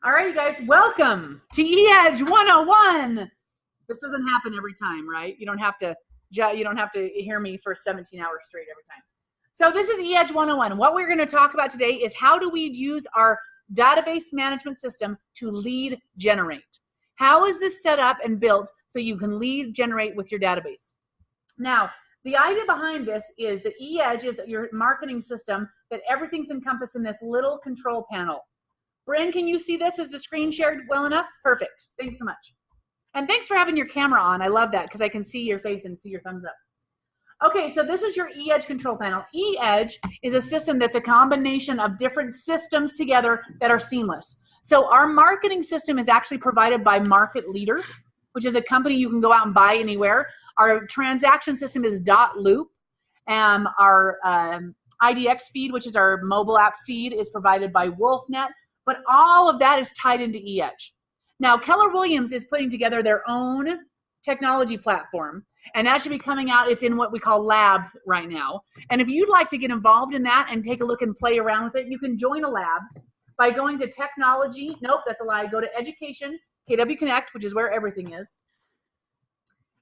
All right, you guys, welcome to eEdge 101. This doesn't happen every time, right? You don't have to hear me for 17 hours straight every time. So this is eEdge 101. What we're going to talk about today is how do we use our database management system to lead generate. How is this set up and built so you can lead generate with your database? Now, the idea behind this is that eEdge is your marketing system that everything's encompassed in this little control panel. Bryn, can you see this? Is the screen shared well enough? Perfect. Thanks so much. And thanks for having your camera on. I love that because I can see your face and see your thumbs up. Okay, so this is your eEdge control panel. eEdge is a system that's a combination of different systems together that are seamless. So our marketing system is actually provided by Market Leader, which is a company you can go out and buy anywhere. Our transaction system is .loop. Our IDX feed, which is our mobile app feed, is provided by WolfNet. But all of that is tied into eEdge. Now, Keller Williams is putting together their own technology platform, and that should be coming out. It's in what we call labs right now. And if you'd like to get involved in that and take a look and play around with it, you can join a lab by going to technology. Nope, that's a lie. Go to education, KW Connect, which is where everything is.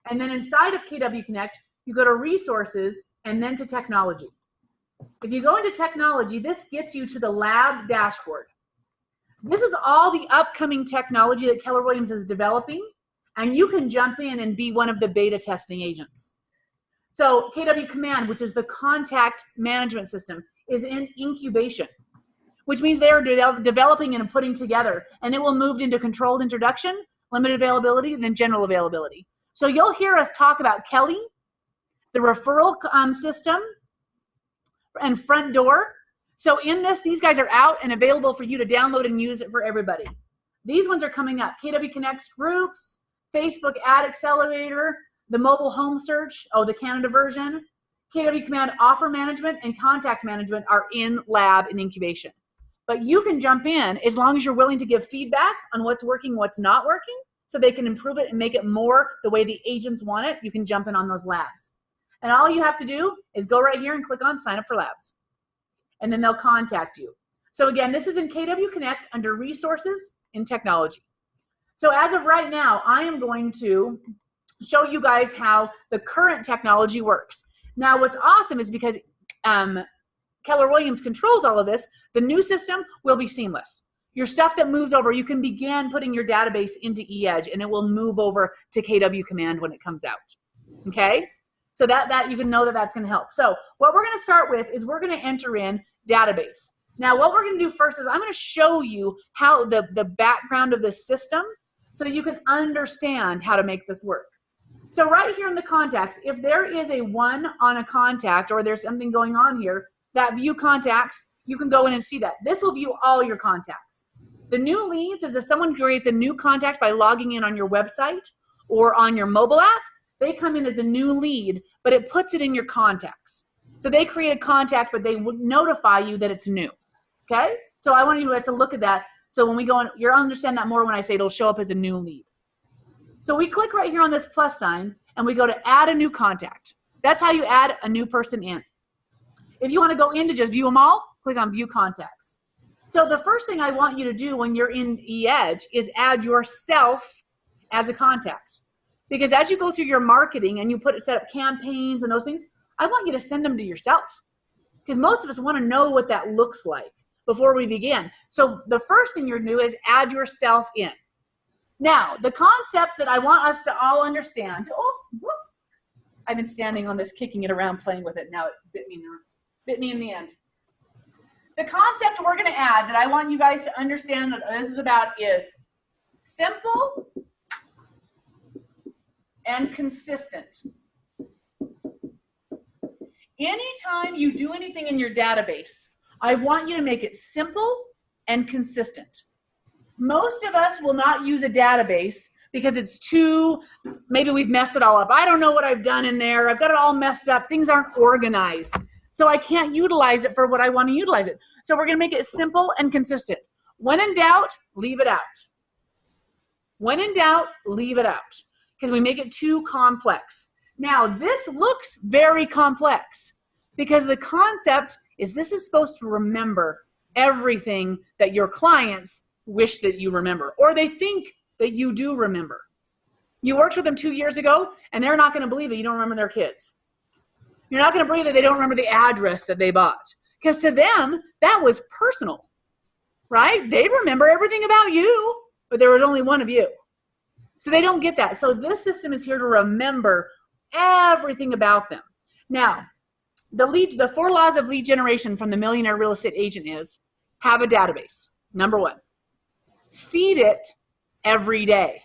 And then inside of KW Connect, you go to resources and then to technology. If you go into technology, this gets you to the lab dashboard. This is all the upcoming technology that Keller Williams is developing, and you can jump in and be one of the beta testing agents. So KW Command, which is the contact management system, is in incubation, which means they are developing and putting together, and it will move into controlled introduction, limited availability, and then general availability. So you'll hear us talk about Kelly, the referral system, and front door. So in this, these guys are out and available for you to download and use it for everybody. These ones are coming up. KW Connect's groups, Facebook Ad Accelerator, the mobile home search, the Canada version, KW Command offer management, and contact management are in lab and incubation. But you can jump in as long as you're willing to give feedback on what's working, what's not working, so they can improve it and make it more the way the agents want it. You can jump in on those labs. And all you have to do is go right here and click on sign up for labs. And then they'll contact you. So again, this is in KW Connect under resources in technology. So as of right now, I am going to show you guys how the current technology works. Now what's awesome is because Keller Williams controls all of this, the new system will be seamless. Your stuff that moves over, you can begin putting your database into eEdge and it will move over to KW Command when it comes out, okay? So that you can know that that's going to help. So what we're going to start with is we're going to enter in database. Now what we're going to do first is I'm going to show you how the background of this system so that you can understand how to make this work. So right here in the contacts, if there is a 1 on a contact or there's something going on here, that view contacts, you can go in and see that. This will view all your contacts. The new leads is if someone creates a new contact by logging in on your website or on your mobile app, they come in as a new lead, but it puts it in your contacts. So they create a contact, but they would notify you that it's new, okay? So I want you to look at that. So when we go in, you'll understand that more when I say it'll show up as a new lead. So we click right here on this plus sign, and we go to add a new contact. That's how you add a new person in. If you want to go in to just view them all, click on View Contacts. So the first thing I want you to do when you're in eEdge is add yourself as a contact. Because as you go through your marketing and you set up campaigns and those things, I want you to send them to yourself. Because most of us want to know what that looks like before we begin. So the first thing you're going to do is add yourself in. Now, the concept that I want us to all understand, I've been standing on this, kicking it around, playing with it. Now it bit me in the end. The concept we're going to add that I want you guys to understand what this is about is simple and consistent. Anytime you do anything in your database, I want you to make it simple and consistent. Most of us will not use a database because it's maybe we've messed it all up. I don't know what I've done in there. I've got it all messed up. Things aren't organized. So I can't utilize it for what I want to utilize it. So we're going to make it simple and consistent. When in doubt, leave it out. When in doubt, leave it out. Because we make it too complex. Now, this looks very complex because the concept is this is supposed to remember everything that your clients wish that you remember, or they think that you do remember. You worked with them 2 years ago, and they're not going to believe that you don't remember their kids. You're not going to believe that they don't remember the address that they bought, because to them, that was personal, right? They remember everything about you, but there was only one of you. So they don't get that. So this system is here to remember everything about them. Now, the 4 laws of lead generation from the Millionaire Real Estate Agent is have a database. Number 1, feed it every day.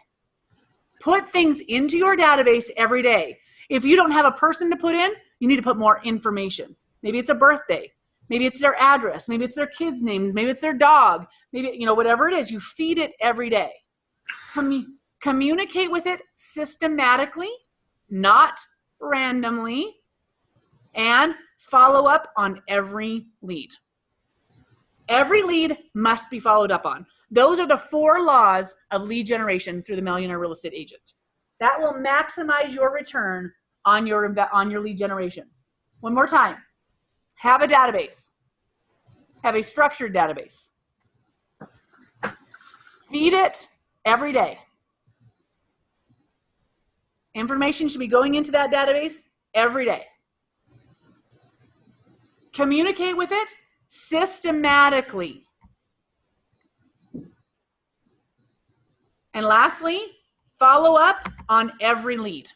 Put things into your database every day. If you don't have a person to put in, you need to put more information. Maybe it's a birthday. Maybe it's their address. Maybe it's their kid's name. Maybe it's their dog. Maybe, whatever it is, you feed it every day. Communicate with it systematically, not randomly, and follow up on every lead. Every lead must be followed up on. Those are the 4 laws of lead generation through the Millionaire Real Estate Agent. That will maximize your return on your lead generation. One more time. Have a database. Have a structured database. Feed it every day. Information should be going into that database every day. Communicate with it systematically. And lastly, follow up on every lead.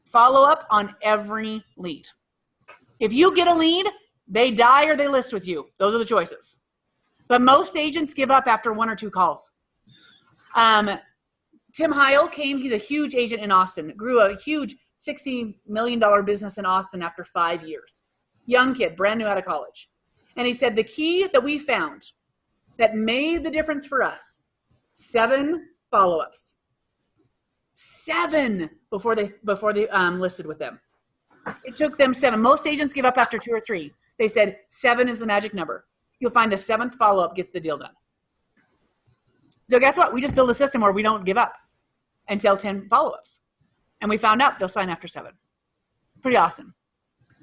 Follow up on every lead. If you get a lead, they die or they list with you. Those are the choices. But most agents give up after 1 or 2 calls. Tim Heil came, he's a huge agent in Austin, grew a huge $60 million business in Austin after 5 years. Young kid, brand new out of college. And he said the key that we found that made the difference for us, 7 follow-ups. 7 before they listed with them. It took them 7. Most agents give up after 2 or 3. They said 7 is the magic number. You'll find the 7th follow-up gets the deal done. So guess what? We just build a system where we don't give up until 10 follow-ups. And we found out they'll sign after 7. Pretty awesome.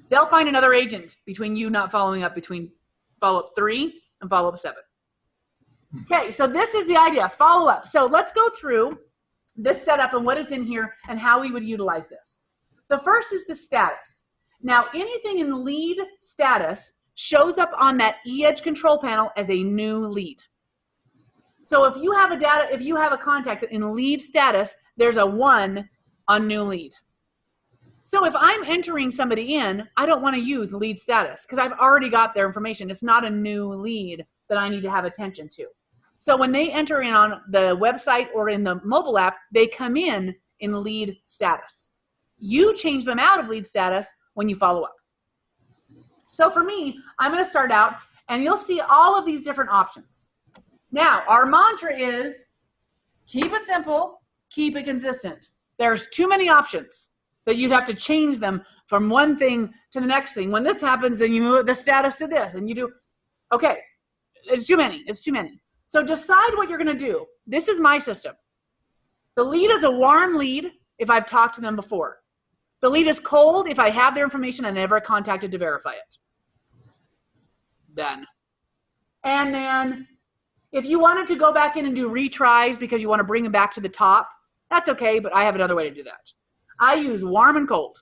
They'll find another agent between you not following up between follow-up 3 and follow-up 7. Okay, so this is the idea, follow-up. So let's go through this setup and what is in here and how we would utilize this. The first is the status. Now, anything in lead status shows up on that eEdge control panel as a new lead. So if you have a contact in lead status, there's a 1 on new lead. So if I'm entering somebody in, I don't want to use lead status because I've already got their information. It's not a new lead that I need to have attention to. So when they enter in on the website or in the mobile app, they come in lead status. You change them out of lead status when you follow up. So for me, I'm going to start out and you'll see all of these different options. Now, our mantra is keep it simple, keep it consistent. There's too many options that you'd have to change them from one thing to the next thing. When this happens, then you move the status to this and you do, okay, it's too many, it's too many. So decide what you're going to do. This is my system. The lead is a warm lead if I've talked to them before. The lead is cold if I have their information and never contacted to verify it. Done. And then if you wanted to go back in and do retries because you want to bring them back to the top, that's okay, but I have another way to do that. I use warm and cold.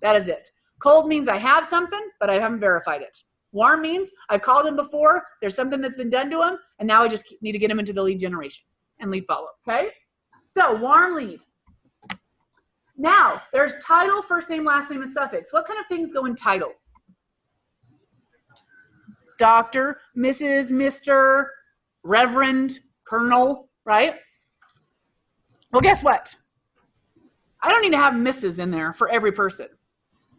That is it. Cold means I have something, but I haven't verified it. Warm means I've called them before, there's something that's been done to them, and now I just need to get them into the lead generation and lead follow-up, okay? So, warm lead. Now, there's title, first name, last name, and suffix. What kind of things go in title? Doctor, Mrs., Mr., Reverend, Colonel, right? Well, guess what? I don't need to have Mrs. in there for every person.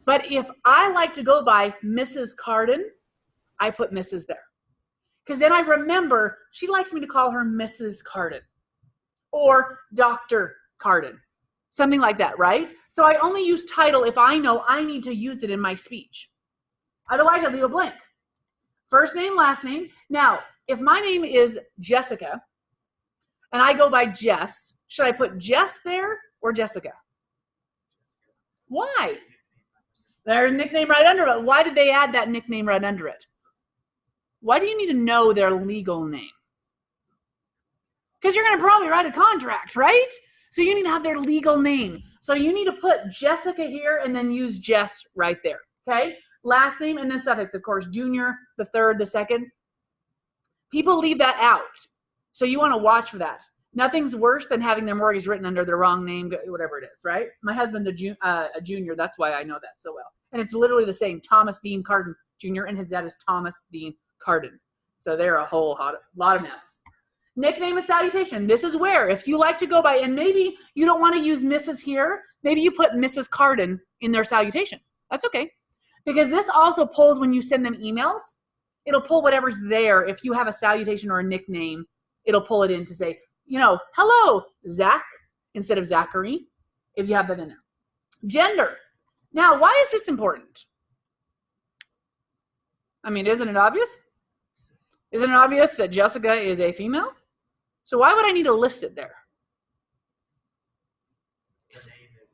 But if I like to go by Mrs. Cardon, I put Mrs. there. Because then I remember she likes me to call her Mrs. Cardon or Dr. Cardon, something like that, right? So I only use title if I know I need to use it in my speech. Otherwise, I leave a blank. First name, last name. Now, if my name is Jessica and I go by Jess, should I put Jess there or Jessica? Why? There's a nickname right under it. Why did they add that nickname right under it? Why do you need to know their legal name? because you're going to probably write a contract, right? So you need to have their legal name. So you need to put Jessica here and then use Jess right there, okay? Last name and then suffix, of course, junior, the third, the second. People leave that out. So you want to watch for that. Nothing's worse than having their mortgage written under their wrong name, whatever it is, right? My husband's a junior. That's why I know that so well. And it's literally the same, Thomas Dean Cardon Jr., and his dad is Thomas Dean Cardon. So they're a whole lot of mess. Nickname and salutation. This is where, if you like to go by, and maybe you don't want to use Mrs. here, maybe you put Mrs. Cardon in their salutation. That's okay. Because this also pulls when you send them emails. It'll pull whatever's there. If you have a salutation or a nickname, it'll pull it in to say, you know, hello, Zach, instead of Zachary, if you have that in there. Gender. Now, why is this important? I mean, isn't it obvious? Isn't it obvious that Jessica is a female? So why would I need to list it there?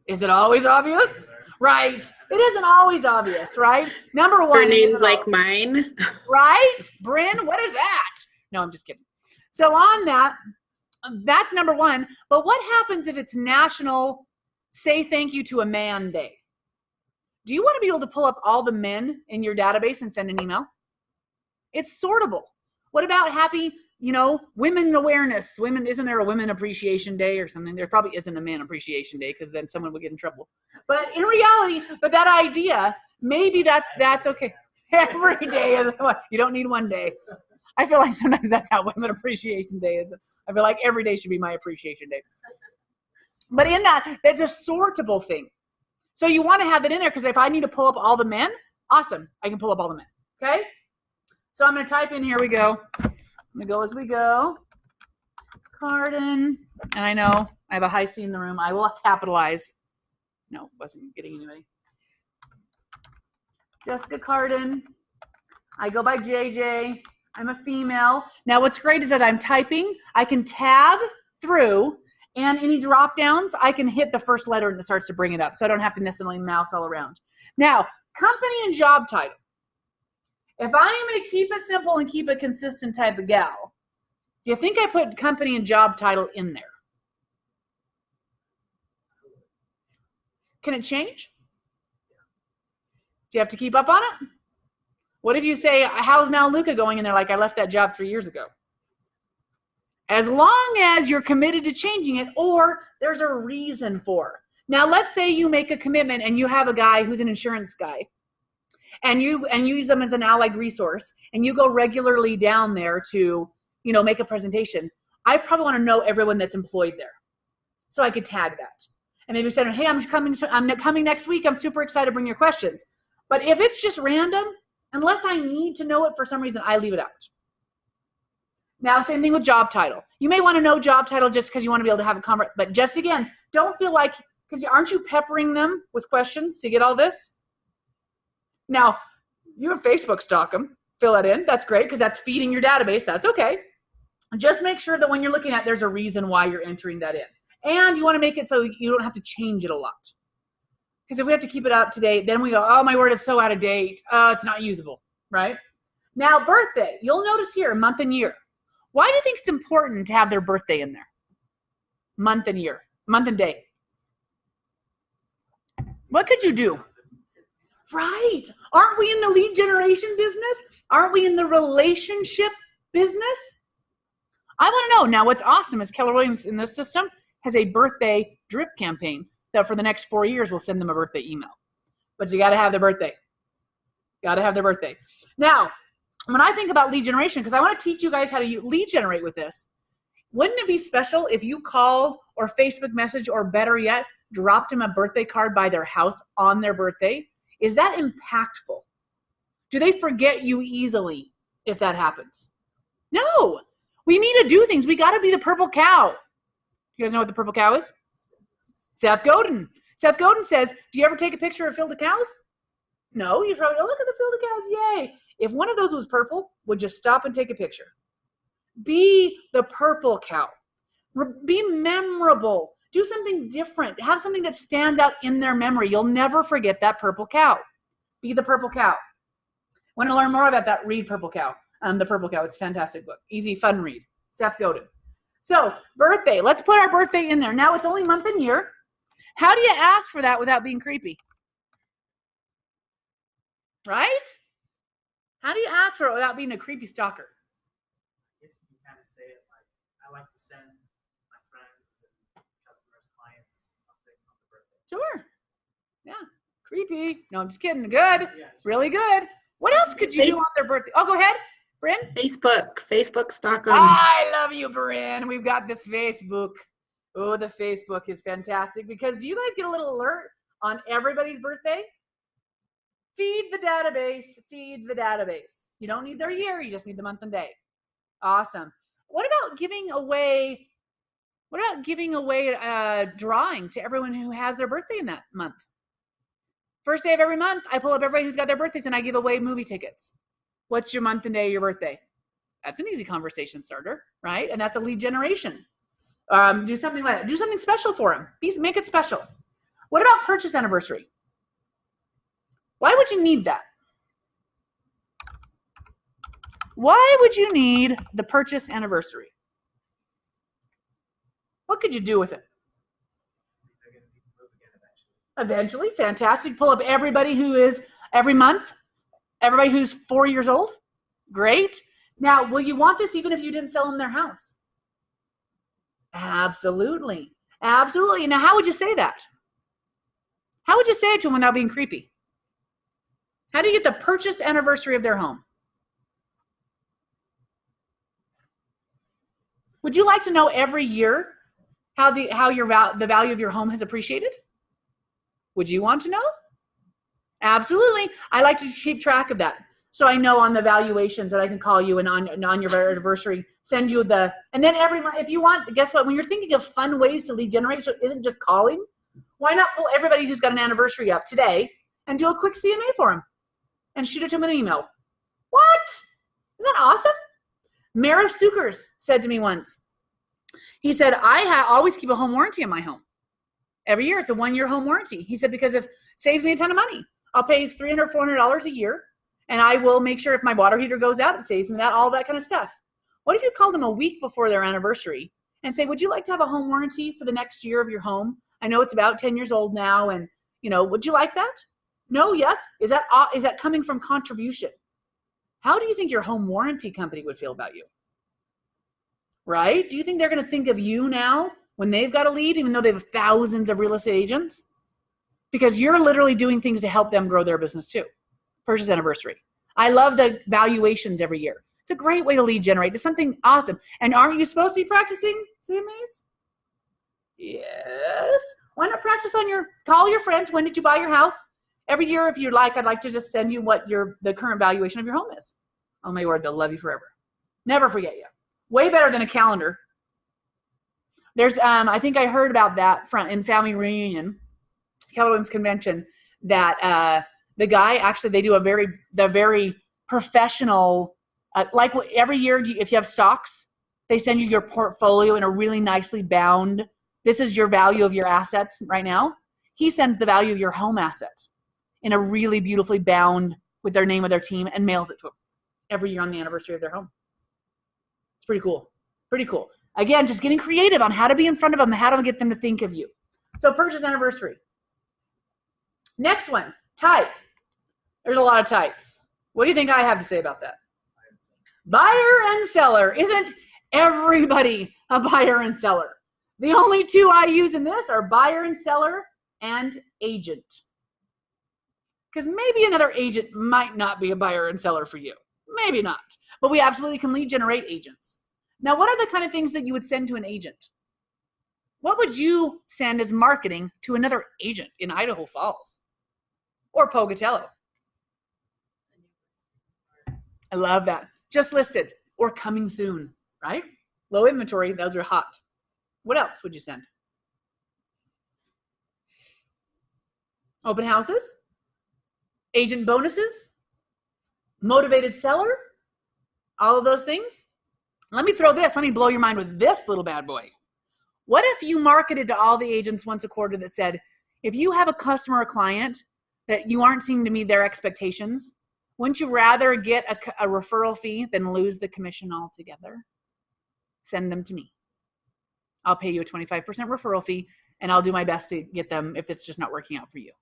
Is it always obvious? Right. It isn't always obvious, right? Number one. Her name's like mine. Right? Bryn, what is that? No, I'm just kidding. So on that, that's number one. But what happens if it's National Say Thank You to a Man Day? Do you want to be able to pull up all the men in your database and send an email? It's sortable. What about happy, you know, women awareness? Women, isn't there a Women Appreciation Day or something? There probably isn't a Man Appreciation Day because then someone would get in trouble. But in reality, but that idea, maybe that's okay. Every day is what? You don't need one day. I feel like sometimes that's how Women Appreciation Day is. I feel like every day should be my appreciation day. But in that, that's a sortable thing. So you want to have that in there because if I need to pull up all the men, awesome. I can pull up all the men. Okay? So I'm going to type in, here we go. I'm going to go as we go. Cardon. And I know I have a high C in the room. I will capitalize. No, wasn't getting anybody. Jessica Cardon. I go by JJ. I'm a female. Now what's great is that I'm typing. I can tab through, and any drop downs, I can hit the first letter and it starts to bring it up. So I don't have to necessarily mouse all around. Now, company and job title. If I am going to keep it simple and keep it consistent type of gal, do you think I put company and job title in there? Can it change? Do you have to keep up on it? What if you say, how's Maluka going? And they're like, I left that job 3 years ago. As long as you're committed to changing it, or there's a reason for it. Now, let's say you make a commitment and you have a guy who's an insurance guy, and you use them as an allied resource, and you go regularly down there to, you know, make a presentation. I probably want to know everyone that's employed there, so I could tag that. And maybe say, hey, I'm coming next week. I'm super excited to bring your questions. But if it's just random, unless I need to know it for some reason, I leave it out. Now, same thing with job title. You may want to know job title just because you want to be able to have a conversation. But just again, don't feel like, because aren't you peppering them with questions to get all this? Now, you have Facebook stalk them. Fill that in. That's great because that's feeding your database. That's okay. Just make sure that when you're looking at, there's a reason why you're entering that in. And you want to make it so you don't have to change it a lot. Because if we have to keep it up to date, then we go, oh, my word, it's so out of date. It's not usable, right? Now, birthday. You'll notice here, month and year. Why do you think it's important to have their birthday in there? Month and year. Month and day. What could you do? Right. Aren't we in the lead generation business? Aren't we in the relationship business? I want to know. Now, what's awesome is Keller Williams in this system has a birthday drip campaign that for the next 4 years will send them a birthday email. But you got to have their birthday. Got to have their birthday. Now, when I think about lead generation, because I want to teach you guys how to lead generate with this, wouldn't it be special if you called or Facebook message, or better yet, dropped them a birthday card by their house on their birthday? Is that impactful? Do they forget you easily if that happens? No. We need to do things. We got to be the purple cow. You guys know what the purple cow is? Seth Godin. Seth Godin says, do you ever take a picture of field of cows? No. You probably go, look at the field of cows. Yay. If one of those was purple, would you stop and take a picture? Be the purple cow. Be memorable. Do something different. Have something that stands out in their memory. You'll never forget that purple cow. Be the purple cow. Want to learn more about that? Read Purple Cow. The Purple Cow. It's a fantastic book. Easy, fun read. Seth Godin. So birthday, let's put our birthday in there. Now it's only month and year. How do you ask for that without being creepy? Right? How do you ask for it without being a creepy stalker? I guess you can kind of say it like, I like to send my friends and customers, clients, something on the birthday. Sure. Yeah. Creepy. No, I'm just kidding. Good. Yeah, Really good. What else could you do on their birthday? Oh, go ahead, Bryn. Facebook stock them. I love you, Bryn. We've got the Facebook. Oh, the Facebook is fantastic because do you guys get a little alert on everybody's birthday? Feed the database. Feed the database. You don't need their year. You just need the month and day. Awesome. What about giving away a drawing to everyone who has their birthday in that month? First day of every month, I pull up everybody who's got their birthdays and I give away movie tickets. What's your month and day of your birthday? That's an easy conversation starter, right? And that's a lead generation. Do something like that. Do something special for them. Make it special. What about purchase anniversary? Why would you need that? Why would you need the purchase anniversary? What could you do with it? Eventually, fantastic. Pull up everybody who is every month, everybody who's 4 years old. Great. Now, will you want this even if you didn't sell them their house? Absolutely. Absolutely. Now, how would you say that? How would you say it to them without being creepy? How do you get the purchase anniversary of their home? Would you like to know every year how the value of your home has appreciated? Would you want to know? Absolutely. I like to keep track of that. So I know on the valuations that I can call you and on your anniversary, send you and then every month, if you want, guess what? When you're thinking of fun ways to lead generate, so it isn't just calling, why not pull everybody who's got an anniversary up today and do a quick CMA for them and shoot it to them in an email? What? Isn't that awesome? Mara Sukers said to me once, he said, I always keep a home warranty in my home. Every year, it's a 1-year home warranty. He said, because it saves me a ton of money. I'll pay $300, $400 a year, and I will make sure if my water heater goes out, it saves me that, all that kind of stuff. What if you called them a week before their anniversary and say, would you like to have a home warranty for the next year of your home? I know it's about 10 years old now, and, would you like that? No, yes? Is that coming from contribution? How do you think your home warranty company would feel about you? Right? Do you think they're going to think of you now when they've got a lead, even though they have thousands of real estate agents? Because you're literally doing things to help them grow their business too. Purchase anniversary. I love the valuations every year. It's a great way to lead generate. It's something awesome. And aren't you supposed to be practicing CMAs? Yes. Why not practice call your friends. When did you buy your house? Every year, if you'd like, I'd like to just send you what the current valuation of your home is. Oh my word, they'll love you forever. Never forget you. Way better than a calendar. There's, I think I heard about that in Family Reunion, Keller Williams Convention, that the guy actually, they do the very professional, like every year, if you have stocks, they send you your portfolio in a really nicely bound, this is your value of your assets right now. He sends the value of your home asset in a really beautifully bound with their name of their team and mails it to them every year on the anniversary of their home. It's pretty cool. Pretty cool. Again, just getting creative on how to be in front of them, how to get them to think of you. So purchase anniversary. Next one, type. There's a lot of types. What do you think I have to say about that? Buyer and seller. Isn't everybody a buyer and seller? The only two I use in this are buyer and seller and agent. Because maybe another agent might not be a buyer and seller for you. Maybe not. But we absolutely can lead generate agents. Now, what are the kind of things that you would send to an agent? What would you send as marketing to another agent in Idaho Falls or Pocatello? I love that. Just listed or coming soon, right? Low inventory, those are hot. What else would you send? Open houses, agent bonuses, motivated seller, all of those things. Let me blow your mind with this little bad boy. What if you marketed to all the agents once a quarter that said, if you have a customer or client that you aren't seeing to meet their expectations, wouldn't you rather get a referral fee than lose the commission altogether? Send them to me. I'll pay you a 25% referral fee, and I'll do my best to get them if it's just not working out for you.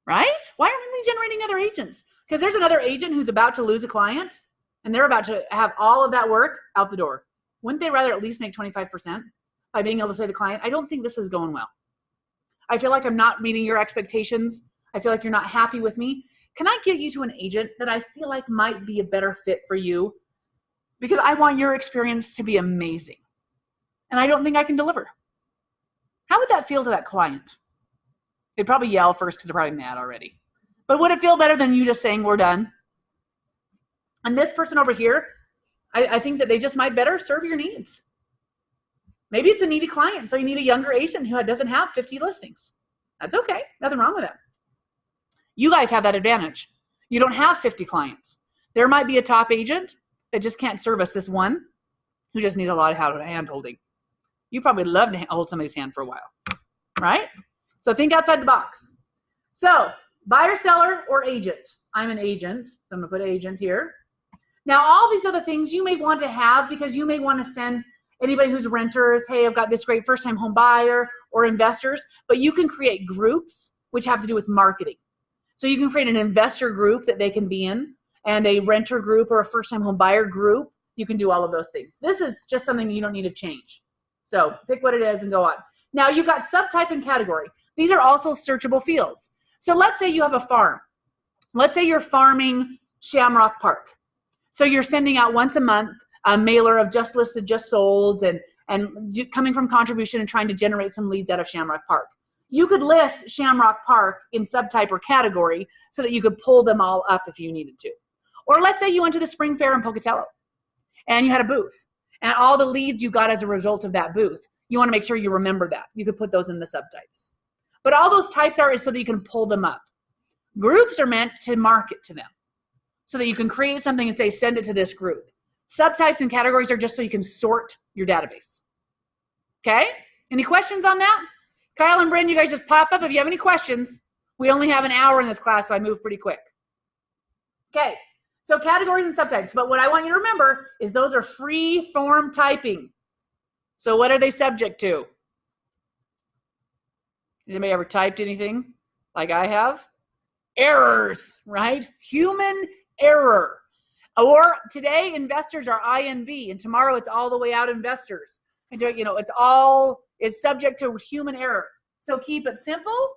Right? Why aren't we generating other agents? Because there's another agent who's about to lose a client, and they're about to have all of that work out the door. Wouldn't they rather at least make 25% by being able to say to the client, I don't think this is going well. I feel like I'm not meeting your expectations. I feel like you're not happy with me. Can I get you to an agent that I feel like might be a better fit for you? Because I want your experience to be amazing. And I don't think I can deliver. How would that feel to that client? They'd probably yell first because they're probably mad already. But would it feel better than you just saying we're done? And this person over here, I think that they just might better serve your needs. Maybe it's a needy client, so you need a younger agent who doesn't have 50 listings. That's okay. Nothing wrong with that. You guys have that advantage. You don't have 50 clients. There might be a top agent that just can't service this one who just needs a lot of hand holding. You probably love to hold somebody's hand for a while, right? So think outside the box. So buyer, seller, or agent. I'm an agent, so I'm going to put agent here. Now, all these other things you may want to have because you may want to send anybody who's renters, hey, I've got this great first-time home buyer, or investors, but you can create groups which have to do with marketing. So you can create an investor group that they can be in, and a renter group or a first-time home buyer group. You can do all of those things. This is just something you don't need to change. So pick what it is and go on. Now, you've got subtype and category. These are also searchable fields. So let's say you have a farm. Let's say you're farming Shamrock Park. So you're sending out once a month a mailer of just listed, just sold, and coming from contribution and trying to generate some leads out of Shamrock Park. You could list Shamrock Park in subtype or category so that you could pull them all up if you needed to. Or let's say you went to the spring fair in Pocatello and you had a booth and all the leads you got as a result of that booth. You want to make sure you remember that. You could put those in the subtypes. But all those types are is so that you can pull them up. Groups are meant to market to them so that you can create something and say, send it to this group. Subtypes and categories are just so you can sort your database. Okay? Any questions on that? Kyle and Bryn, you guys just pop up if you have any questions. We only have an hour in this class, so I move pretty quick. Okay, so categories and subtypes. But what I want you to remember is those are free form typing. So what are they subject to? Has anybody ever typed anything like I have? Errors, right? Human error. Or today, investors are INV, and tomorrow it's all the way out investors. And it's subject to human error. So keep it simple,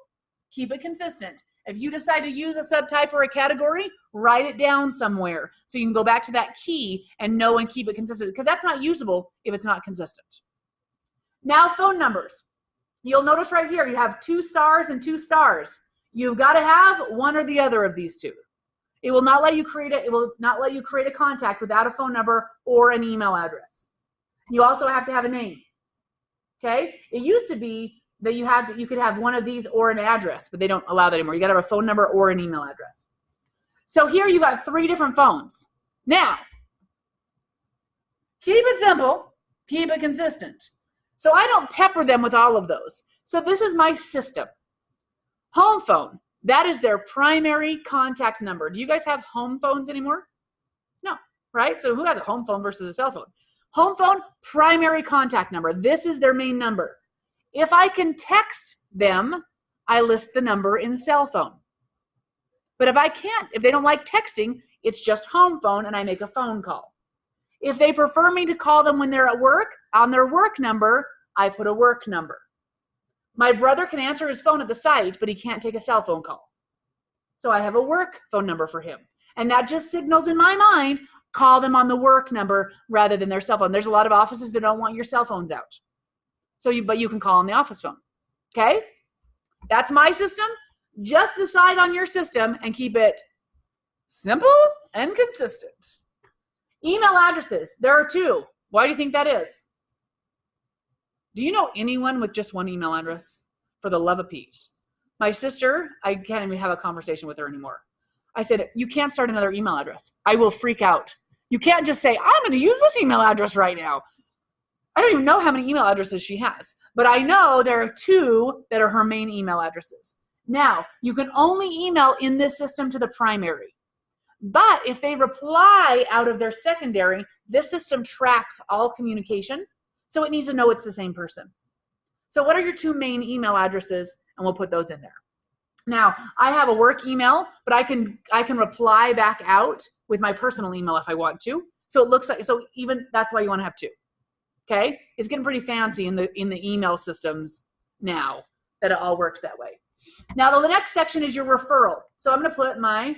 keep it consistent. If you decide to use a subtype or a category, write it down somewhere so you can go back to that key and know and keep it consistent, because that's not usable if it's not consistent. Now, phone numbers. You'll notice right here you have 2 stars and 2 stars. You've got to have one or the other of these two. It will not let you create a contact without a phone number or an email address. You also have to have a name. Okay? It used to be that you could have one of these or an address, but they don't allow that anymore. You got to have a phone number or an email address. So here you got 3 different phones. Now, keep it simple, keep it consistent. So I don't pepper them with all of those. So this is my system. Home phone. That is their primary contact number. Do you guys have home phones anymore? No, right? So who has a home phone versus a cell phone? Home phone, primary contact number. This is their main number. If I can text them, I list the number in cell phone. But if I can't, if they don't like texting, it's just home phone and I make a phone call. If they prefer me to call them when they're at work, on their work number, I put a work number. My brother can answer his phone at the site, but he can't take a cell phone call. So I have a work phone number for him. And that just signals in my mind, call them on the work number rather than their cell phone. There's a lot of offices that don't want your cell phones out. But you can call on the office phone. Okay? That's my system. Just decide on your system and keep it simple and consistent. Email addresses. There are 2. Why do you think that is? Do you know anyone with just one email address? For the love of Pete. My sister, I can't even have a conversation with her anymore. I said, you can't start another email address. I will freak out. You can't just say, I'm going to use this email address right now. I don't even know how many email addresses she has, but I know there are 2 that are her main email addresses. Now, you can only email in this system to the primary. But if they reply out of their secondary, this system tracks all communication. So it needs to know it's the same person. So what are your 2 main email addresses? And we'll put those in there. Now, I have a work email, but I can reply back out with my personal email if I want to. So it looks like, so even that's why you want to have 2. Okay? It's getting pretty fancy in the email systems now that it all works that way. Now, the next section is your referral. So I'm going to put my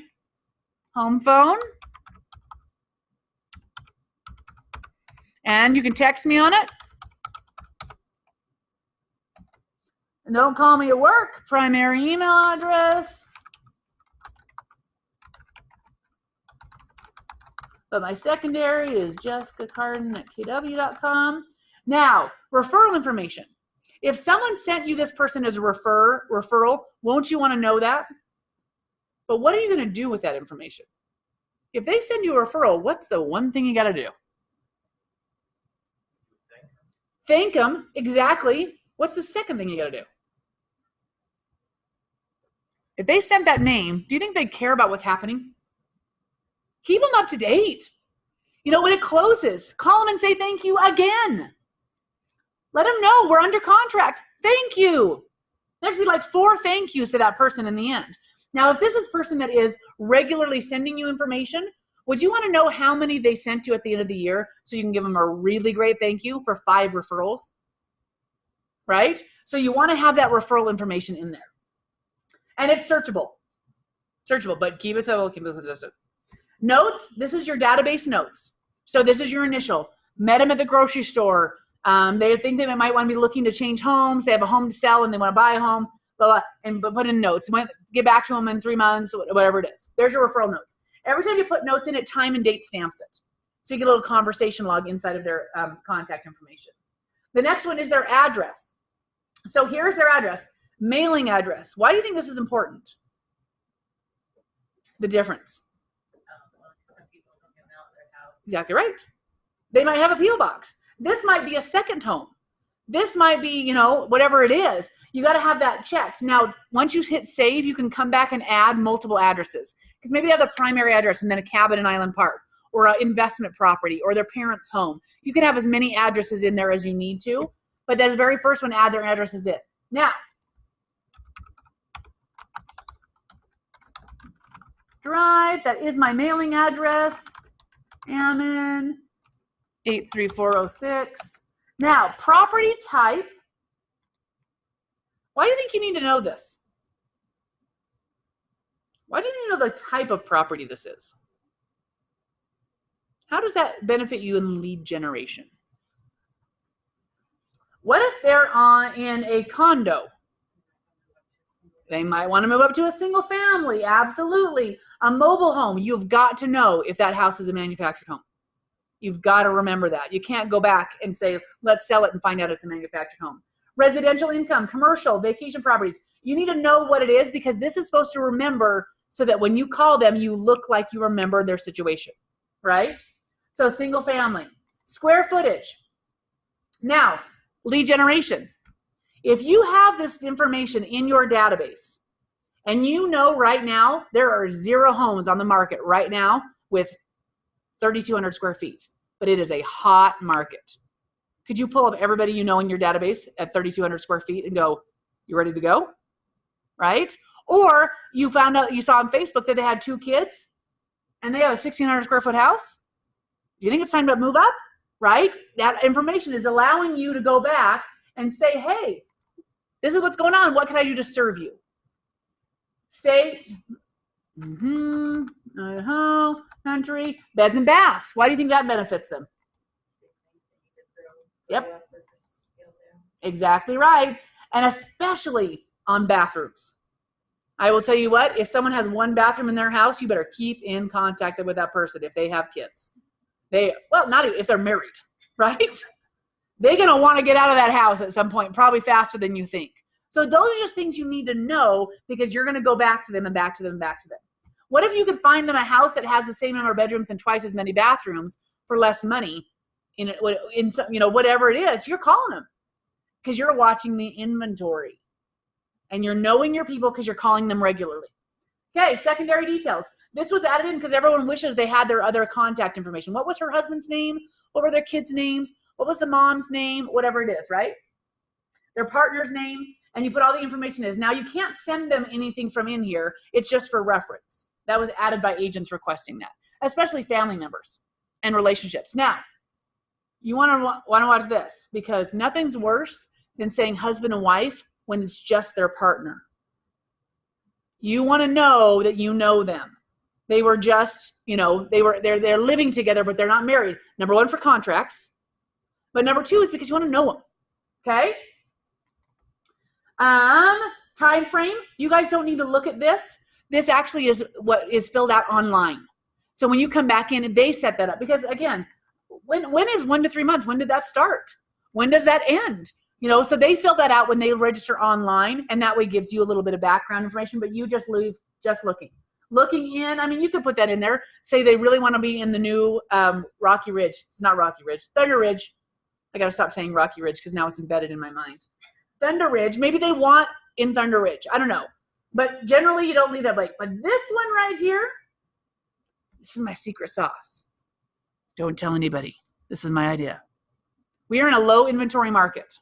home phone. And you can text me on it. And don't call me at work. Primary email address. But my secondary is jessicacardon@kw.com. Now, referral information. If someone sent you this person as a referral, won't you want to know that? But what are you going to do with that information? If they send you a referral, what's the one thing you got to do? Thank them. Exactly. What's the second thing you got to do? If they sent that name, do you think they care about what's happening? Keep them up to date. You know, when it closes, call them and say thank you again. Let them know we're under contract. Thank you. There should be like 4 thank yous to that person in the end. Now, if this is a person that is regularly sending you information, would you want to know how many they sent you at the end of the year so you can give them a really great thank you for 5 referrals? Right? So you want to have that referral information in there. And it's searchable. Searchable, but keep it simple, keep it consistent. Notes, this is your database notes. So this is your initial. Met them at the grocery store. They think they might want to be looking to change homes. They have a home to sell and they want to buy a home. Blah, blah, and put in notes. Get back to them in 3 months, whatever it is. There's your referral notes. Every time you put notes in it, time and date stamps it. So you get a little conversation log inside of their contact information. The next one is their address. So here's their address. Mailing address. Why do you think this is important? The difference. Some people don't give out their house. Exactly right. They might have a P.O. box. This might be a second home. This might be, you know, whatever it is. You got to have that checked. Now, once you hit save, you can come back and add multiple addresses. Because maybe they have the primary address and then a cabin in Island Park or an investment property or their parents' home. You can have as many addresses in there as you need to. But that very first one, add their addresses in. Now, Drive, that is my mailing address. Ammon 83406. Now, property type. Why do you think you need to know this? Why do you know the type of property this is? How does that benefit you in lead generation? What if they're in a condo? They might want to move up to a single family. Absolutely. A mobile home. You've got to know if that house is a manufactured home. You've got to remember that. You can't go back and say, let's sell it and find out it's a manufactured home. Residential income, commercial, vacation properties. You need to know what it is because this is supposed to remember so that when you call them, you look like you remember their situation, right? So single family. Square footage. Now, lead generation. If you have this information in your database and you know right now there are 0 homes on the market right now with 3,200 square feet, but it is a hot market. Could you pull up everybody you know in your database at 3,200 square feet and go, you ready to go? Right? Or you found out, you saw on Facebook that they had 2 kids and they have a 1,600 square foot house. Do you think it's time to move up? Right? That information is allowing you to go back and say, hey, this is what's going on. What can I do to serve you? State, country, beds and baths. Why do you think that benefits them? Yep. Exactly right. And especially on bathrooms. I will tell you what, if someone has 1 bathroom in their house, you better keep in contact with that person if they have kids. Not even if they're married, right? They're going to want to get out of that house at some point, probably faster than you think. So those are just things you need to know because you're going to go back to them and back to them and back to them. What if you could find them a house that has the same number of bedrooms and twice as many bathrooms for less money in some, whatever it is? You're calling them because you're watching the inventory and you're knowing your people because you're calling them regularly. Okay, secondary details. This was added in because everyone wishes they had their other contact information. What was her husband's name? What were their kids' names? What What was the mom's name? Whatever it is, right? Their partner's name, and you put all the information in. Now, you can't send them anything from in here. It's just for reference. That was added by agents requesting that, especially family members and relationships. Now, you want to watch this, because nothing's worse than saying husband and wife when it's just their partner. You want to know that you know them. They were just, they're living together, but they're not married. Number one, for contracts. But number two is because you want to know them. Okay? Time frame. You guys don't need to look at this. This actually is what is filled out online. So when you come back in, they set that up. Because again, when is 1 to 3 months? When did that start? When does that end? So they fill that out when they register online, and that way gives you a little bit of background information, but you just leave just looking. Looking in, I mean, you could put that in there. Say they really want to be in the new Rocky Ridge. It's not Rocky Ridge. Thunder Ridge. I got to stop saying Rocky Ridge because now it's embedded in my mind. Thunder Ridge. Maybe they want in Thunder Ridge. I don't know. But generally, you don't leave that blank. But this one right here, this is my secret sauce. Don't tell anybody. This is my idea. We are in a low inventory market.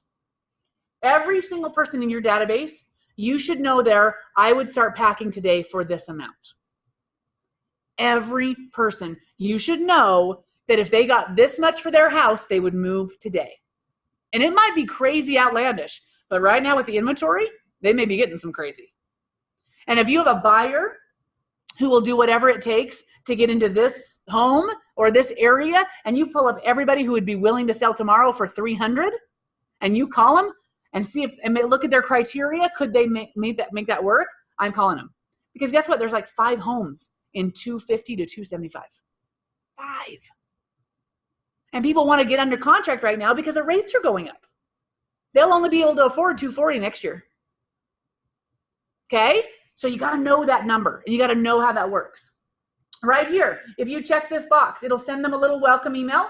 Every single person in your database, you should know there, I would start packing today for this amount. Every person, you should know that if they got this much for their house, they would move today. And it might be crazy outlandish, but right now with the inventory, they may be getting some crazy. And if you have a buyer who will do whatever it takes to get into this home or this area, and you pull up everybody who would be willing to sell tomorrow for 300, and you call them and see if, and look at their criteria, could they make that work? I'm calling them. Because guess what? There's like 5 homes in 250 to 275. 5. And people want to get under contract right now because the rates are going up. They'll only be able to afford 240 next year. Okay? So you got to know that number, and you got to know how that works. Right here, if you check this box, it'll send them a little welcome email.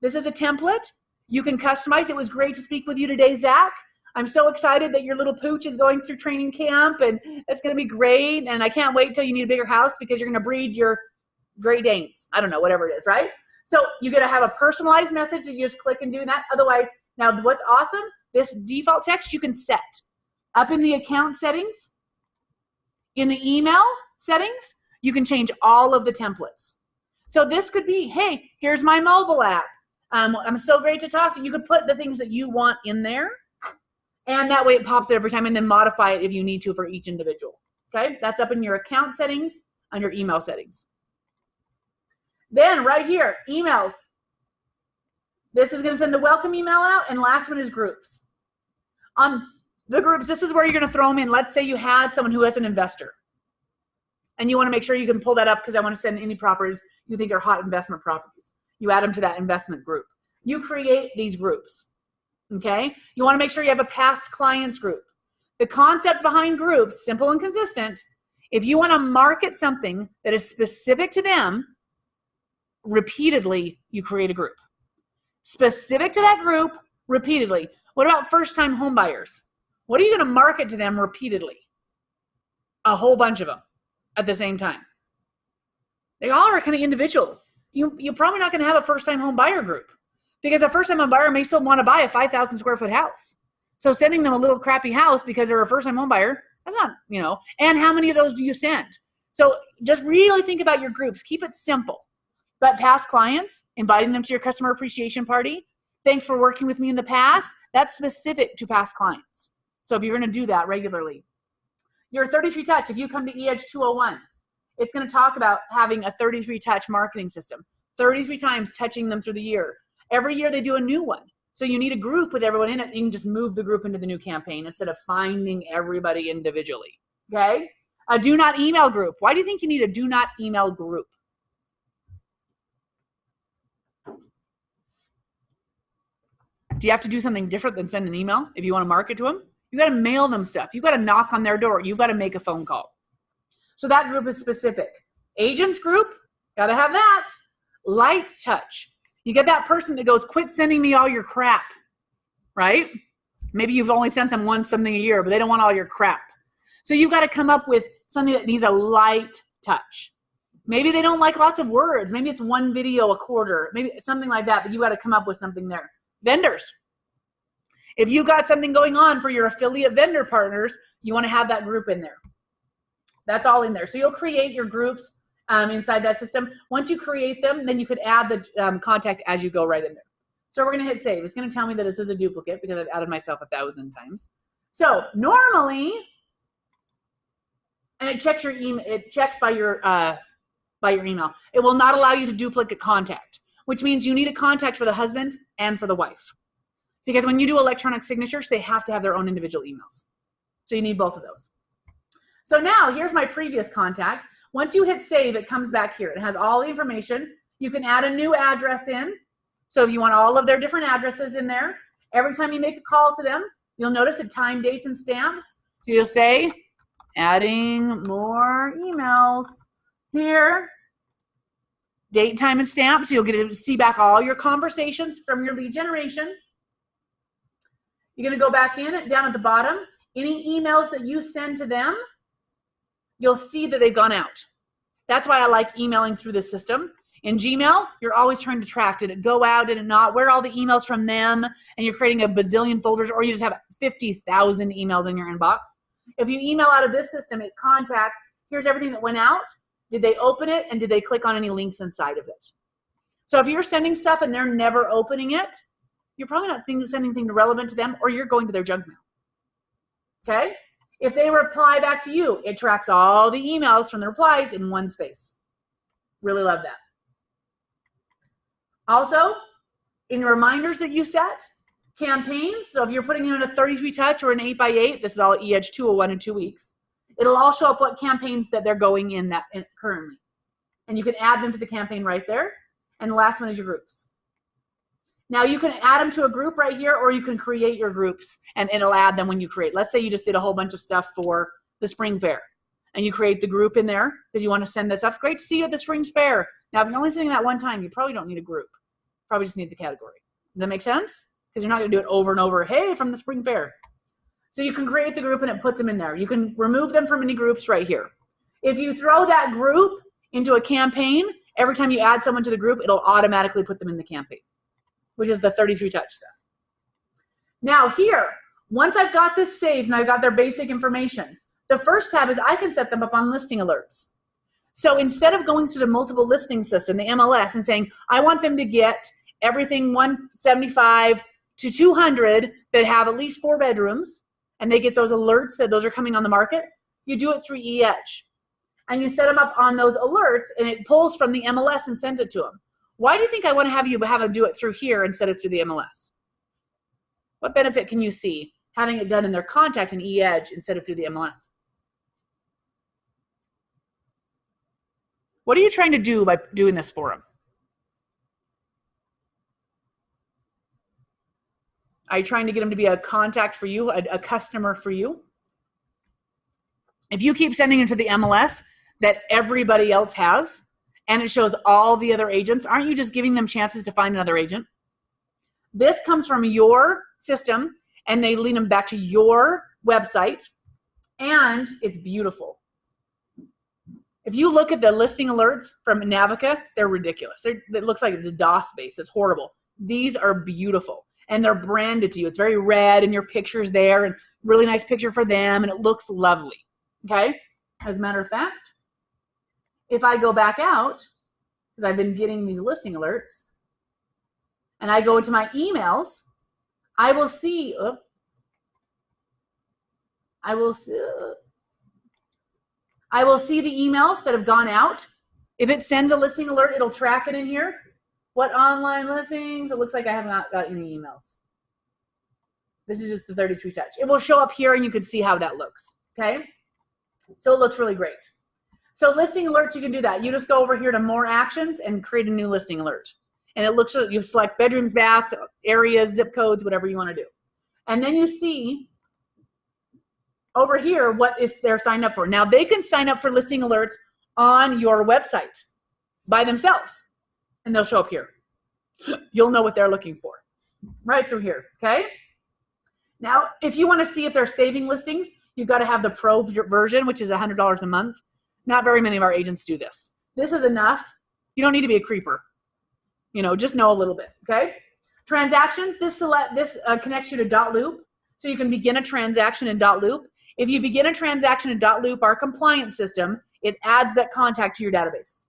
This is a template. You can customize. It was great to speak with you today, Zach. I'm so excited that your little pooch is going through training camp, and it's going to be great. And I can't wait till you need a bigger house because you're going to breed your Great Danes. I don't know, whatever it is, right? So you got to have a personalized message. You just click and do that. Otherwise, now what's awesome, this default text you can set up in the account settings. In the email settings, you can change all of the templates. So this could be, hey, here's my mobile app. I'm so great to talk to you. You could put the things that you want in there. And that way it pops it every time, and then modify it if you need to for each individual. Okay, that's up in your account settings under email settings. Then right here, emails. This is going to send the welcome email out, and last one is groups. On the groups, this is where you're going to throw them in. Let's say you had someone who is an investor, and you want to make sure you can pull that up because I want to send any properties you think are hot investment properties. You add them to that investment group. You create these groups. Okay, you want to make sure you have a past clients group. The concept behind groups, simple and consistent. If you want to market something that is specific to them, repeatedly, you create a group. Specific to that group, repeatedly. What about first-time home buyers? What are you going to market to them repeatedly? A whole bunch of them at the same time. They all are kind of individual. You're probably not going to have a first-time home buyer group. Because a first-time home buyer may still want to buy a 5,000 square foot house. So sending them a little crappy house because they're a first-time home buyer, that's not, and how many of those do you send? So just really think about your groups. Keep it simple. But past clients, inviting them to your customer appreciation party, thanks for working with me in the past, that's specific to past clients. So if you're going to do that regularly. Your 33 touch, if you come to eEdge 201, it's going to talk about having a 33 touch marketing system, 33 times touching them through the year. Every year they do a new one. So you need a group with everyone in it. You can just move the group into the new campaign instead of finding everybody individually. Okay? A do not email group. Why do you think you need a do not email group? Do you have to do something different than send an email if you want to market to them? You got to mail them stuff. You got to knock on their door. You've got to make a phone call. So that group is specific. Agents group, got to have that. Light touch. You get that person that goes, quit sending me all your crap, right? Maybe you've only sent them something a year, but they don't want all your crap. So you've got to come up with something that needs a light touch. Maybe they don't like lots of words. Maybe it's one video a quarter, maybe something like that, but you got to come up with something there. vendors. If you got something going on for your affiliate vendor partners, you want to have that group in there. That's all in there. So you'll create your groups inside that system. Once you create them, then you could add the contact as you go right in there. So we're going to hit save. It's going to tell me that this is a duplicate because I've added myself 1,000 times. So normally, and it checks your email. It checks by your email. It will not allow you to duplicate contact, which means you need a contact for the husband and for the wife. Because when you do electronic signatures, they have to have their own individual emails. So you need both of those. So now here's my previous contact. Once you hit save, it comes back here. It has all the information. You can add a new address in. So if you want all of their different addresses in there, every time you make a call to them, you'll notice it time, dates, and stamps. So you'll say, adding more emails here. Date, time, and stamp. So you'll get to see back all your conversations from your lead generation. You're going to go back in, down at the bottom. Any emails that you send to them, you'll see that they've gone out. That's why I like emailing through this system. In Gmail, you're always trying to track, did it go out, did it not, where are all the emails from them, and you're creating a bazillion folders, or you just have 50,000 emails in your inbox. If you email out of this system, it contacts, here's everything that went out, did they open it, and did they click on any links inside of it? So if you're sending stuff and they're never opening it, you're probably not sending anything relevant to them, or you're going to their junk mail. Okay? If they reply back to you, it tracks all the emails from the replies in one space. Really love that. Also, in your reminders that you set, campaigns, so if you're putting in a 33 touch or an 8x8, this is all eEdge 201 in 2 weeks, it'll all show up what campaigns that they're going in currently. And you can add them to the campaign right there. And the last one is your groups. Now you can add them to a group right here, or you can create your groups and it'll add them when you create. Let's say you just did a whole bunch of stuff for the spring fair and you create the group in there because you want to send this stuff. Great to see you at the spring fair. Now, if you're only sending that one time, you probably don't need a group. Probably just need the category. Does that make sense? Because you're not going to do it over and over. Hey, from the spring fair. So you can create the group and it puts them in there. You can remove them from any groups right here. If you throw that group into a campaign, every time you add someone to the group, it'll automatically put them in the campaign, which is the 33 touch stuff. Now here, once I've got this saved and I've got their basic information, the first tab is I can set them up on listing alerts. So instead of going through the multiple listing system, the MLS, and saying, I want them to get everything 175 to 200 that have at least 4 bedrooms, and they get those alerts that those are coming on the market, you do it through eEdge. And you set them up on those alerts, and it pulls from the MLS and sends it to them. Why do you think I want to have them do it through here instead of through the MLS? What benefit can you see having it done in their contact in eEdge instead of through the MLS? What are you trying to do by doing this for them? Are you trying to get them to be a contact for you, a customer for you? If you keep sending it to the MLS that everybody else has, and it shows all the other agents, aren't you just giving them chances to find another agent? This comes from your system, and they lead them back to your website, and it's beautiful. If you look at the listing alerts from Navica, they're ridiculous. It looks like it's a DOS base. It's horrible. These are beautiful, and they're branded to you. It's very red, and your picture's there, and really nice picture for them, and it looks lovely, okay? As a matter of fact, if I go back out, because I've been getting these listing alerts, and I go into my emails, I will see, I will see the emails that have gone out. If it sends a listing alert, it'll track it in here. What online listings? It looks like I have not got any emails. This is just the 33 touch. It will show up here and you can see how that looks, okay? So it looks really great. So listing alerts, you can do that. You just go over here to more actions and create a new listing alert. And it looks, you select bedrooms, baths, areas, zip codes, whatever you want to do. And then you see over here what is they're signed up for. Now they can sign up for listing alerts on your website by themselves, and they'll show up here. You'll know what they're looking for right through here, okay? Now, if you want to see if they're saving listings, you've got to have the pro version, which is $100 a month. Not very many of our agents do this. This is enough. You don't need to be a creeper. You know, just know a little bit, okay? Transactions, this connects you to dot loop, so you can begin a transaction in dot loop. If you begin a transaction in dot loop, our compliance system, it adds that contact to your database.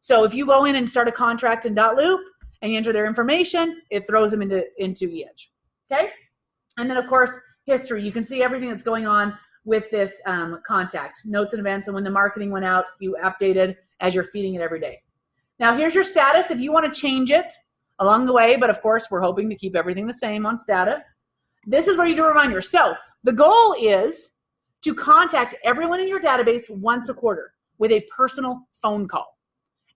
So if you go in and start a contract in dot loop and you enter their information, it throws them into eEdge. Okay? And then of course, history. You can see everything that's going on with this contact, notes and events, and when the marketing went out, you updated as you're feeding it every day. Now here's your status. If you want to change it along the way, but of course we're hoping to keep everything the same on status, this is where you do reminders. So the goal is to contact everyone in your database once a quarter with a personal phone call.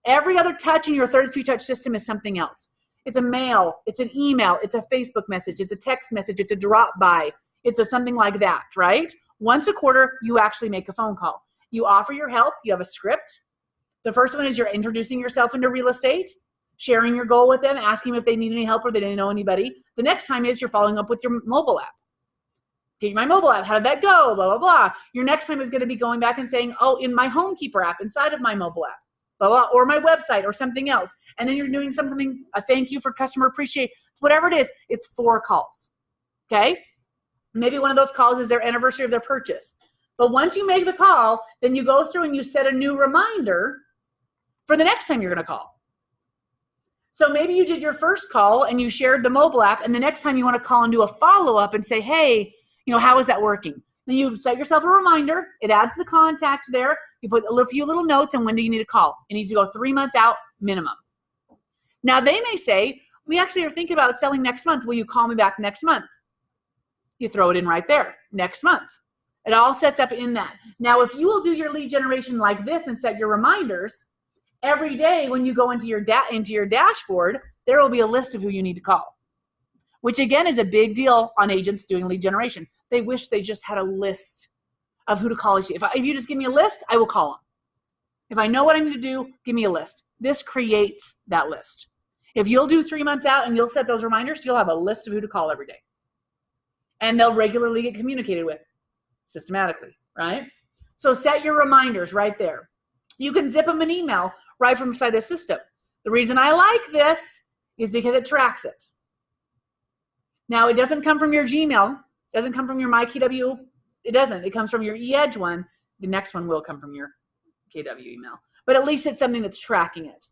Every other touch in your third-party touch system is something else. It's a mail, it's an email, it's a Facebook message, it's a text message, it's a drop by, it's a something like that, right? Once a quarter, you actually make a phone call. You offer your help, you have a script. The first one is you're introducing yourself into real estate, sharing your goal with them, asking if they need any help or they didn't know anybody. The next time is you're following up with your mobile app. Get my mobile app, how did that go, blah, blah, blah. Your next time is gonna be going back and saying, oh, in my HomeKeeper app, inside of my mobile app, blah, blah, or my website or something else. And then you're doing something, a thank you for customer appreciation, whatever it is, it's 4 calls, okay? Maybe one of those calls is their anniversary of their purchase. But once you make the call, then you go through and you set a new reminder for the next time you're gonna call. So maybe you did your first call and you shared the mobile app, and the next time you wanna call and do a follow-up and say, hey, you know, how is that working? Then you set yourself a reminder, it adds the contact there, you put a few little notes, and when do you need to call? It needs to go 3 months out minimum. Now they may say, we actually are thinking about selling next month, will you call me back next month? You throw it in right there, next month. It all sets up in that. Now, if you will do your lead generation like this and set your reminders, every day when you go into your dashboard, there will be a list of who you need to call, which again is a big deal on agents doing lead generation. They wish they just had a list of who to call. If you just give me a list, I will call them. If I know what I need to do, give me a list. This creates that list. If you'll do 3 months out and you'll set those reminders, you'll have a list of who to call every day. And they'll regularly get communicated with systematically, right? So set your reminders right there. You can zip them an email right from inside the system. The reason I like this is because it tracks it. Now, it doesn't come from your Gmail. It doesn't come from your MyKW. It doesn't. It comes from your eEdge one. The next one will come from your KW email. But at least it's something that's tracking it.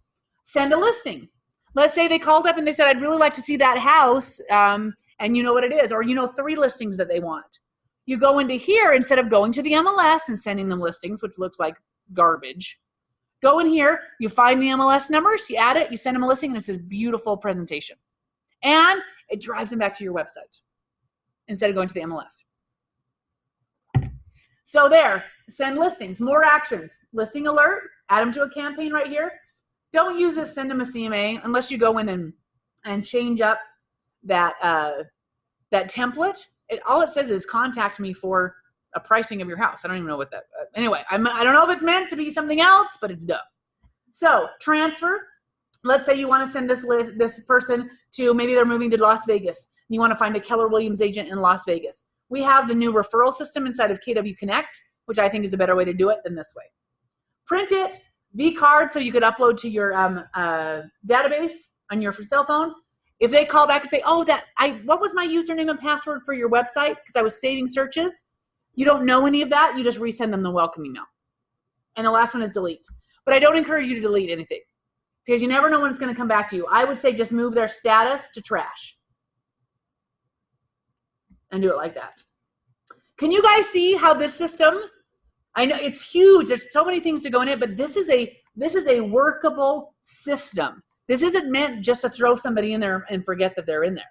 Send a listing. Let's say they called up and they said, I'd really like to see that house, and you know what it is, or you know 3 listings that they want. You go into here, instead of going to the MLS and sending them listings, which looks like garbage, go in here, you find the MLS numbers, you add it, you send them a listing, and it's this beautiful presentation. And it drives them back to your website instead of going to the MLS. So there, send listings, more actions, listing alert, add them to a campaign right here. Don't use this, send them a CMA, unless you go in and change up that, that template. All it says is contact me for a pricing of your house. I don't even know what that, anyway, I don't know if it's meant to be something else, but it's dumb. So transfer, let's say you want to send this person to, maybe they're moving to Las Vegas. You want to find a Keller Williams agent in Las Vegas. We have the new referral system inside of KW Connect, which I think is a better way to do it than this way. Print it, vCard, so you could upload to your database on your cell phone. If they call back and say, oh, what was my username and password for your website? Because I was saving searches. You don't know any of that. You just resend them the welcome email. And the last one is delete. But I don't encourage you to delete anything because you never know when it's going to come back to you. I would say just move their status to trash and do it like that. Can you guys see how this system, I know it's huge. There's so many things to go in it, but this is a workable system. This isn't meant just to throw somebody in there and forget that they're in there.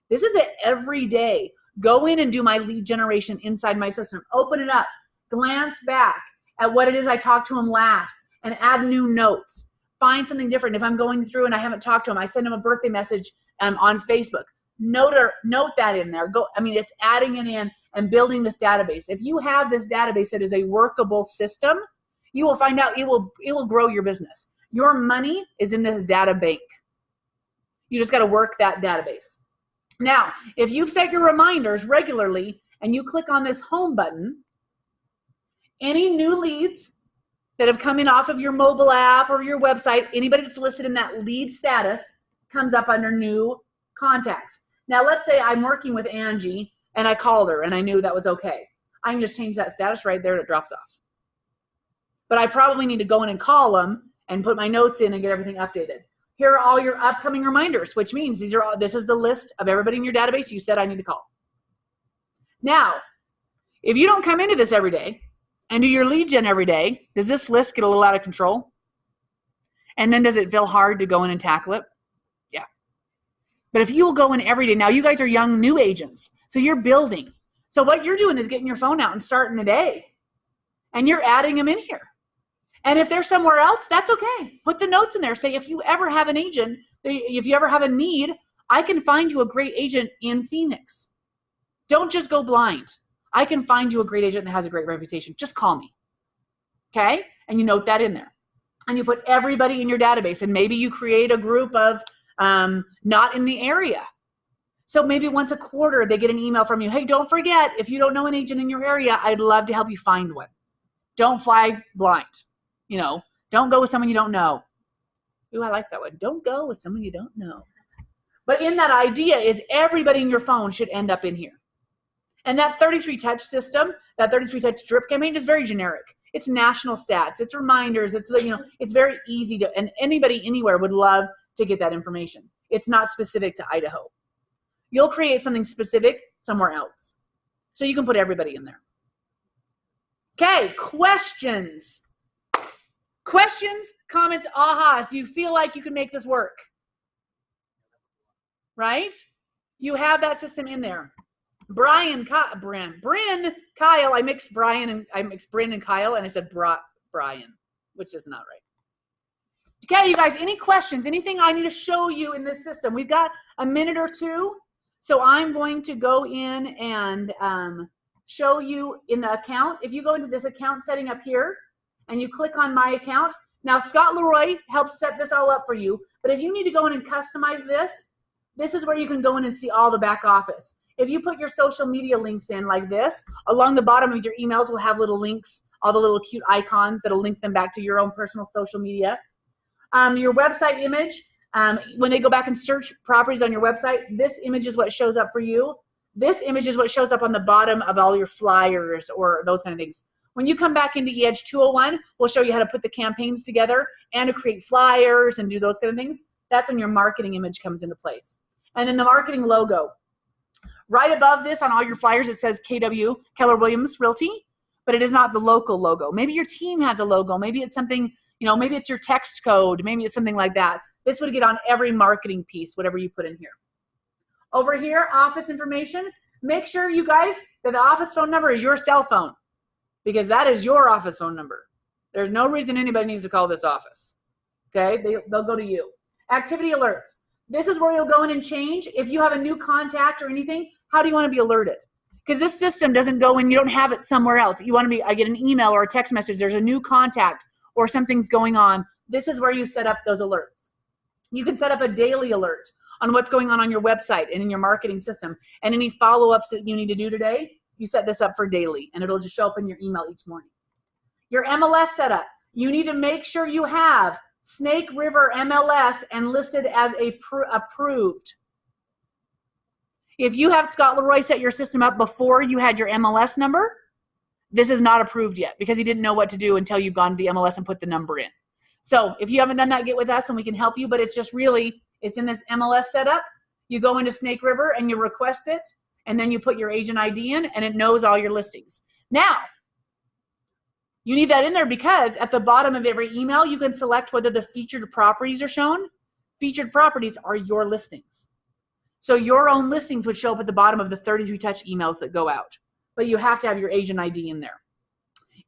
This is it every day. Go in and do my lead generation inside my system. Open it up. Glance back at what it is I talked to them last and add new notes. Find something different. If I'm going through and I haven't talked to them, I send them a birthday message on Facebook. Note that in there. It's adding it in and building this database. If you have this database that is a workable system, you will find out it will grow your business. Your money is in this data bank. You just got to work that database. Now, if you've set your reminders regularly and you click on this home button, any new leads that have come in off of your mobile app or your website, anybody that's listed in that lead status, comes up under new contacts. Now, let's say I'm working with Angie and I called her and I knew that was okay. I can just change that status right there and it drops off. But I probably need to go in and call them and put my notes in and get everything updated. Here are all your upcoming reminders, which means this is the list of everybody in your database you said I need to call. Now, if you don't come into this every day and do your lead gen every day, does this list get a little out of control? And then does it feel hard to go in and tackle it? Yeah. But if you'll go in every day, now you guys are young new agents, so you're building. So what you're doing is getting your phone out and starting a day. And you're adding them in here. And if they're somewhere else, that's okay. Put the notes in there. Say, if you ever have an agent, if you ever have a need, I can find you a great agent in Phoenix. Don't just go blind. I can find you a great agent that has a great reputation. Just call me. Okay? And you note that in there. And you put everybody in your database. And maybe you create a group of not in the area. So maybe once a quarter, they get an email from you. Hey, don't forget, if you don't know an agent in your area, I'd love to help you find one. Don't fly blind. You know, don't go with someone you don't know. Ooh, I like that one. Don't go with someone you don't know. But in that idea is everybody in your phone should end up in here. And that 33 touch system, that 33 touch drip campaign is very generic. It's national stats. It's reminders. It's, you know, it's very easy to, and anybody anywhere would love to get that information. It's not specific to Idaho. You'll create something specific somewhere else. So you can put everybody in there. Okay, questions. Questions, comments, ahas. Do you feel like you can make this work? Right? You have that system in there. Bryn, Kyle, I mixed Bryn and Kyle, and I said Brian, which is not right. Okay, you guys, any questions? Anything I need to show you in this system? We've got a minute or two, so I'm going to go in and show you in the account. If you go into this account setting up here, and you click on my account. Now, Scott Leroy helps set this all up for you, but if you need to go in and customize this, this is where you can go in and see all the back office. If you put your social media links in like this, along the bottom of your emails will have little links, all the little cute icons that'll link them back to your own personal social media. Your website image, when they go back and search properties on your website, this image is what shows up for you. This image is what shows up on the bottom of all your flyers or those kind of things. When you come back into eEdge 201, we'll show you how to put the campaigns together and to create flyers and do those kind of things. That's when your marketing image comes into place. And then the marketing logo. Right above this on all your flyers, it says KW, Keller Williams Realty, but it is not the local logo. Maybe your team has a logo. Maybe it's something, you know, maybe it's your text code. Maybe it's something like that. This would get on every marketing piece, whatever you put in here. Over here, office information. Make sure, you guys, that the office phone number is your cell phone, because that is your office phone number. There's no reason anybody needs to call this office. Okay? They'll go to you. Activity alerts. This is where you'll go in and change. If you have a new contact or anything, how do you want to be alerted? Because this system doesn't go in, you don't have it somewhere else. You want to be, I get an email or a text message, there's a new contact or something's going on. This is where you set up those alerts. You can set up a daily alert on what's going on your website and in your marketing system. And any follow-ups that you need to do today, you set this up for daily, and it'll just show up in your email each morning. Your MLS setup. You need to make sure you have Snake River MLS and listed as approved. If you have Scott Leroy set your system up before you had your MLS number, this is not approved yet because he didn't know what to do until you've gone to the MLS and put the number in. So if you haven't done that, get with us and we can help you, but it's just really, it's in this MLS setup. You go into Snake River and you request it, and then you put your agent ID in, and it knows all your listings. Now, you need that in there because at the bottom of every email, you can select whether the featured properties are shown. Featured properties are your listings. So your own listings would show up at the bottom of the 33 touch emails that go out, but you have to have your agent ID in there.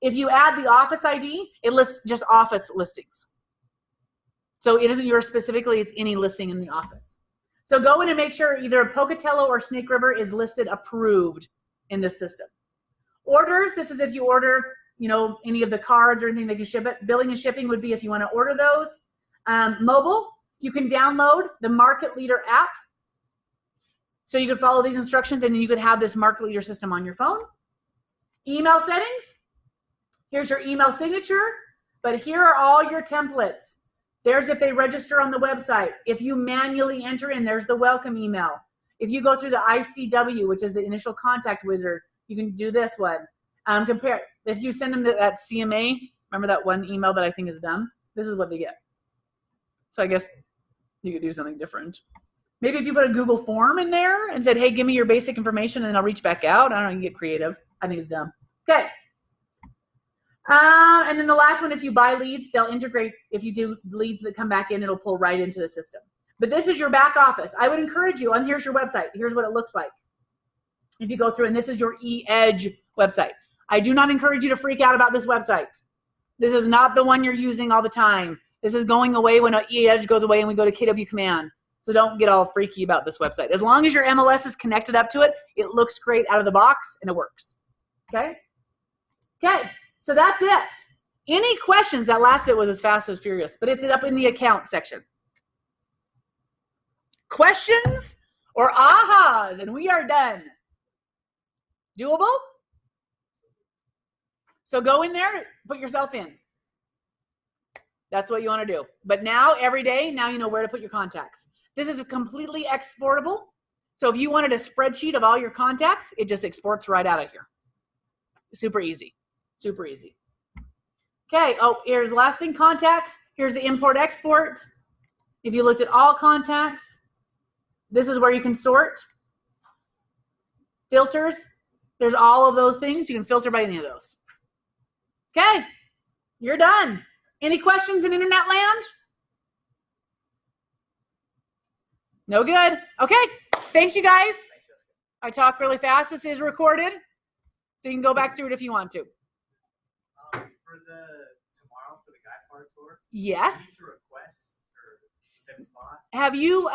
If you add the office ID, it lists just office listings. So it isn't yours specifically, it's any listing in the office. So go in and make sure either Pocatello or Snake River is listed approved in this system. Orders, this is if you order, you know, any of the cards or anything that you ship it. Billing and shipping would be if you want to order those. Mobile, you can download the Market Leader app. So you could follow these instructions and then you could have this Market Leader system on your phone. Email settings, here's your email signature, but here are all your templates. There's if they register on the website. If you manually enter in, there's the welcome email. If you go through the ICW, which is the initial contact wizard, you can do this one. Compare. If you send them that CMA, remember that one email that I think is done? This is what they get. So I guess you could do something different. Maybe if you put a Google form in there and said, hey, give me your basic information, and then I'll reach back out. I don't know, you can get creative. I think it's dumb. Okay. And then the last one, if you buy leads, they'll integrate. If you do leads that come back in, it'll pull right into the system. But this is your back office. I would encourage you, and here's your website. Here's what it looks like. If you go through, and this is your eEdge website. I do not encourage you to freak out about this website. This is not the one you're using all the time. This is going away when eEdge goes away and we go to KW Command. So don't get all freaky about this website. As long as your MLS is connected up to it, it looks great out of the box and it works. Okay? Okay, so that's it. Any questions? That last bit was as fast as furious, but it's up in the account section. Questions or ahas, and we are done. Doable? So go in there, put yourself in. That's what you want to do. But now, every day, now you know where to put your contacts. This is completely exportable. So if you wanted a spreadsheet of all your contacts, it just exports right out of here. Super easy. Super easy. Okay, oh, here's the last thing, contacts. Here's the import-export. If you looked at all contacts, this is where you can sort. Filters. There's all of those things. You can filter by any of those. Okay, you're done. Any questions in internet land? No good. Okay, thanks you guys. I talk really fast. This is recorded, so you can go back through it if you want to. For the tomorrow for the guide car tour, Yes. you need to request or send a spot. Have you